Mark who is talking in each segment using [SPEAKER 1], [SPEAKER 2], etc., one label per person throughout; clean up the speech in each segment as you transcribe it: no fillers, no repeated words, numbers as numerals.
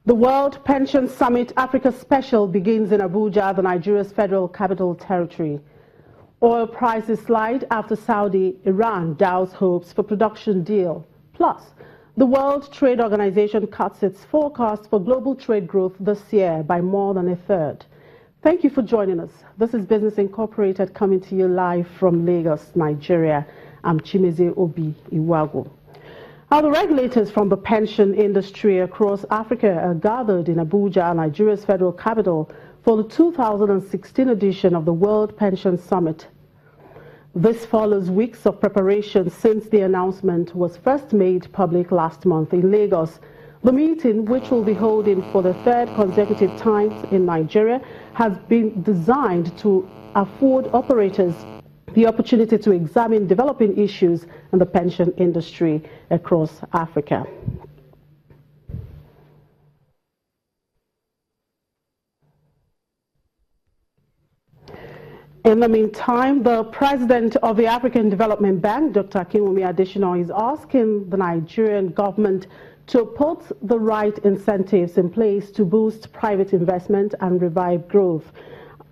[SPEAKER 1] The World Pension Summit Africa Special begins in Abuja, the Nigeria's Federal Capital Territory. Oil prices slide after Saudi-Iran douse hopes for production deal. Plus, the World Trade Organization cuts its forecast for global trade growth this year by more than a third. Thank you for joining us. This is Business Incorporated coming to you live from Lagos, Nigeria. I'm Chimeze Obi Iwago. Now, the regulators from the pension industry across Africa are gathered in Abuja, Nigeria's federal capital, for the 2016 edition of the World Pension Summit. This follows weeks of preparation since the announcement was first made public last month in Lagos. The meeting, which will be holding for the third consecutive time in Nigeria, has been designed to afford operators the opportunity to examine developing issues in the pension industry across Africa. In the meantime, the president of the African Development Bank, Dr. Akinwumi Adesina, is asking the Nigerian government to put the right incentives in place to boost private investment and revive growth.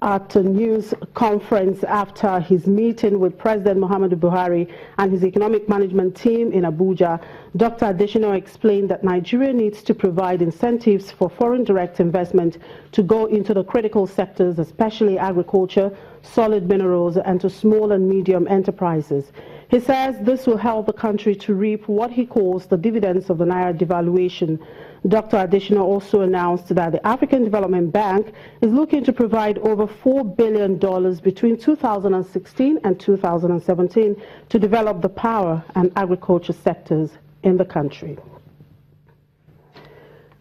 [SPEAKER 1] At a news conference after his meeting with President Muhammadu Buhari and his economic management team in Abuja, Dr. Adesina explained that Nigeria needs to provide incentives for foreign direct investment to go into the critical sectors, especially agriculture, solid minerals, and to small and medium enterprises. He says this will help the country to reap what he calls the dividends of the Naira devaluation. Dr. Adesina also announced that the African Development Bank is looking to provide over $4 billion between 2016 and 2017 to develop the power and agriculture sectors in the country.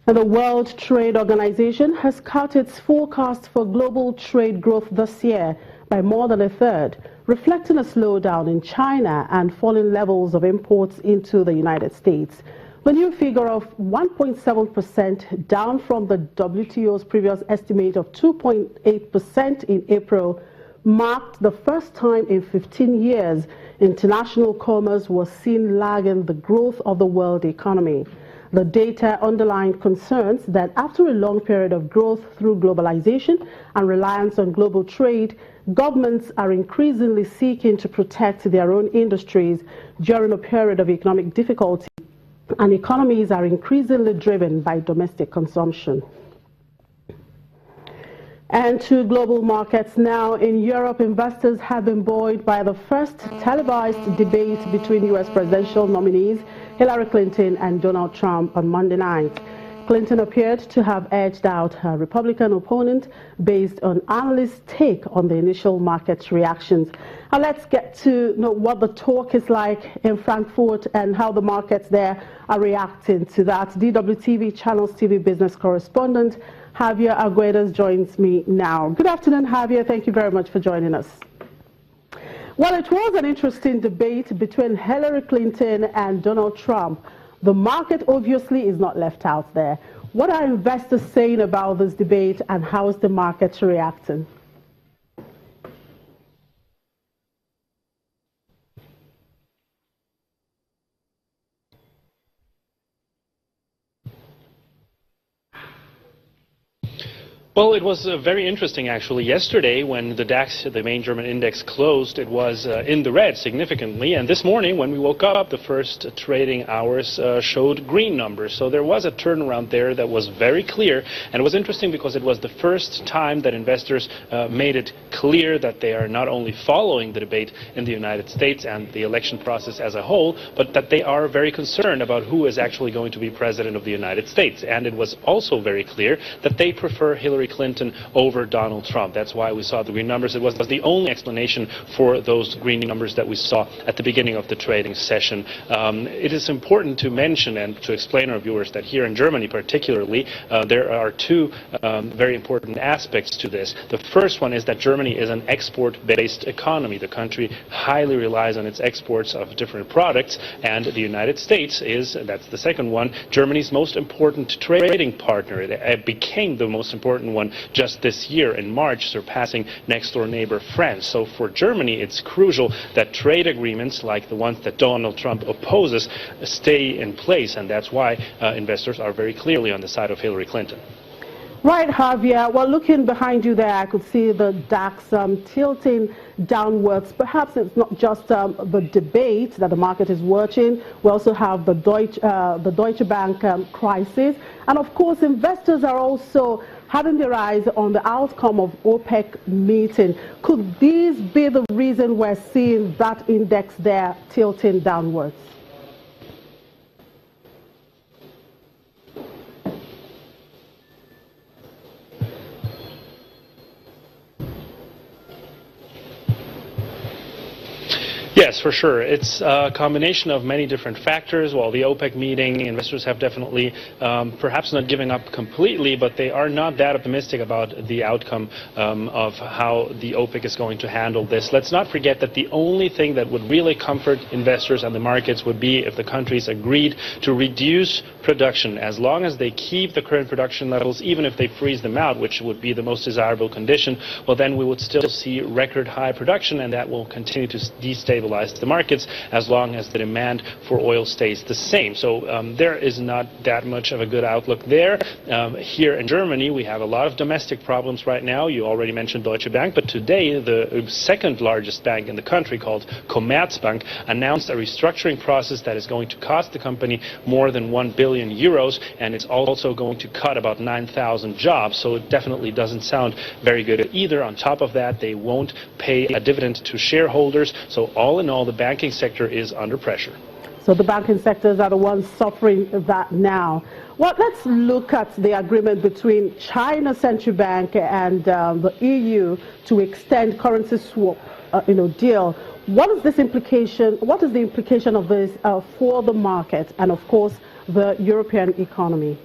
[SPEAKER 1] And the World Trade Organization has cut its forecast for global trade growth this year by more than a third, reflecting a slowdown in China and falling levels of imports into the United States. The new figure of 1.7%, down from the WTO's previous estimate of 2.8% in April, marked the first time in 15 years international commerce was seen lagging the growth of the world economy. The data underlined concerns that after a long period of growth through globalization and reliance on global trade, governments are increasingly seeking to protect their own industries during a period of economic difficulty, and economies are increasingly driven by domestic consumption. And to global markets now. In Europe, investors have been buoyed by the first televised debate between U.S. presidential nominees Hillary Clinton and Donald Trump on Monday night. Clinton appeared to have edged out her Republican opponent based on analysts' take on the initial market reactions. Now let's get to know what the talk is like in Frankfurt and how the markets there are reacting to that. DWTV Channels TV business correspondent Javier Arguedas joins me now. Good afternoon, Javier. Thank you very much for joining us. Well, it was an interesting debate between Hillary Clinton and Donald Trump. The market obviously is not left out there. What are investors saying about this debate, and how is the market reacting?
[SPEAKER 2] Well, it was very interesting, actually. Yesterday, when the DAX, the main German index, closed, it was in the red significantly. And this morning, when we woke up, the first trading hours showed green numbers. So there was a turnaround there that was very clear. And it was interesting because it was the first time that investors made it clear that they are not only following the debate in the United States and the election process as a whole, but that they are very concerned about who is actually going to be president of the United States. And it was also very clear that they prefer Hillary Clinton over Donald Trump. That's why we saw the green numbers. It was the only explanation for those green numbers that we saw at the beginning of the trading session. It is important to mention and to explain to our viewers that here in Germany particularly, there are two very important aspects to this. The first one is that Germany is an export-based economy. The country highly relies on its exports of different products, and the United States is, that's the second one, Germany's most important trading partner. It became the most important important one just this year in March, surpassing next-door neighbor France. So for Germany, it's crucial that trade agreements like the ones that Donald Trump opposes stay in place, and that's why investors are very clearly on the side of Hillary Clinton.
[SPEAKER 1] Right, Javier. Well, looking behind you there, I could see the DAX tilting downwards. Perhaps it's not just the debate that the market is watching. We also have the Deutsche Bank crisis. And of course, investors are also having their eyes on the outcome of OPEC meeting. Could these be the reason we're seeing that index there tilting downwards?
[SPEAKER 2] Yes, for sure. It's a combination of many different factors. While the OPEC meeting, investors have definitely perhaps not given up completely, but they are not that optimistic about the outcome of how the OPEC is going to handle this. Let's not forget that the only thing that would really comfort investors and the markets would be if the countries agreed to reduce production. As long as they keep the current production levels, even if they freeze them out, which would be the most desirable condition, well, then we would still see record high production, and that will continue to destabilize the markets as long as the demand for oil stays the same. So there is not that much of a good outlook there. Here in Germany, we have a lot of domestic problems right now. You already mentioned Deutsche Bank, but today the second largest bank in the country, called Commerzbank, announced a restructuring process that is going to cost the company more than 1 billion euros, and it's also going to cut about 9,000 jobs. So it definitely doesn't sound very good either. On top of that, they won't pay a dividend to shareholders. So all in all, the banking sector is under pressure.
[SPEAKER 1] So the banking sectors are the ones suffering that now. Well, let's look at the agreement between China's central bank and the EU to extend currency swap deal. What is this implication? What is the implication of this for the market and, of course, the European economy?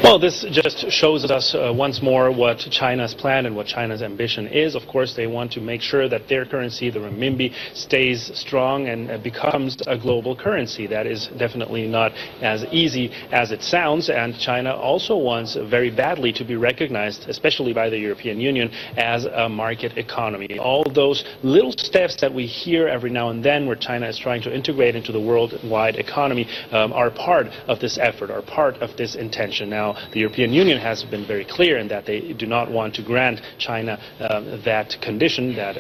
[SPEAKER 2] Well, this just shows us once more what China's plan and what China's ambition is. Of course, they want to make sure that their currency, the renminbi, stays strong and becomes a global currency. That is definitely not as easy as it sounds, and China also wants very badly to be recognized, especially by the European Union, as a market economy. All those little steps that we hear every now and then where China is trying to integrate into the worldwide economy are part of this effort, are part of this intention. Now, the European Union has been very clear in that they do not want to grant China that condition, that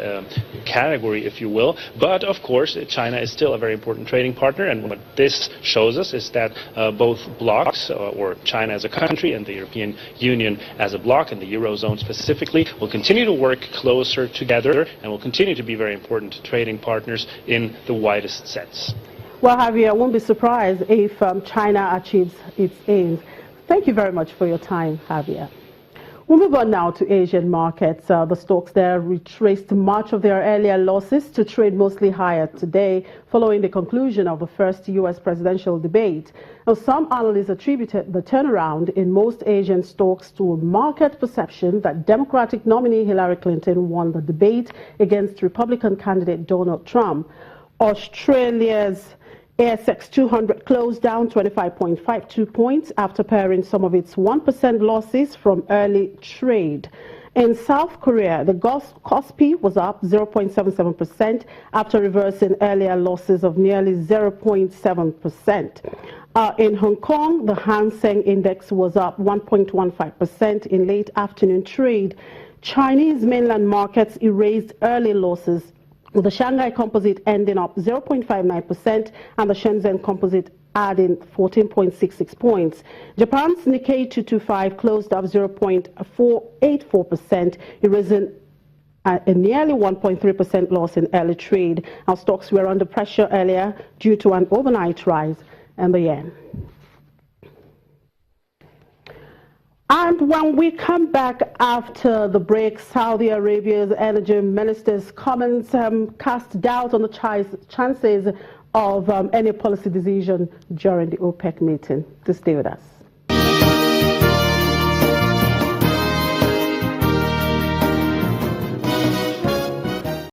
[SPEAKER 2] category, if you will. But, of course, China is still a very important trading partner, and what this shows us is that both blocs, or China as a country and the European Union as a bloc, and the Eurozone specifically, will continue to work closer together and will continue to be very important trading partners in the widest sense.
[SPEAKER 1] Well, Javier, I won't be surprised if China achieves its aims. Thank you very much for your time, Javier. We'll move on now to Asian markets. The stocks there retraced much of their earlier losses to trade mostly higher today, following the conclusion of the first U.S. presidential debate. Now, some analysts attributed the turnaround in most Asian stocks to market perception that Democratic nominee Hillary Clinton won the debate against Republican candidate Donald Trump. Australia's ASX 200 closed down 25.52 points after paring some of its 1% losses from early trade. In South Korea, the Kospi was up 0.77% after reversing earlier losses of nearly 0.7%. In Hong Kong, the Hang Seng Index was up 1.15% in late afternoon trade. Chinese mainland markets erased early losses, with the Shanghai Composite ending up 0.59% and the Shenzhen Composite adding 14.66 points. Japan's Nikkei 225 closed up 0.484%, erasing a nearly 1.3% loss in early trade. Our stocks were under pressure earlier due to an overnight rise in the yen. And when we come back after the break, Saudi Arabia's energy minister's comments cast doubt on the chances of any policy decision during the OPEC meeting. To stay with us.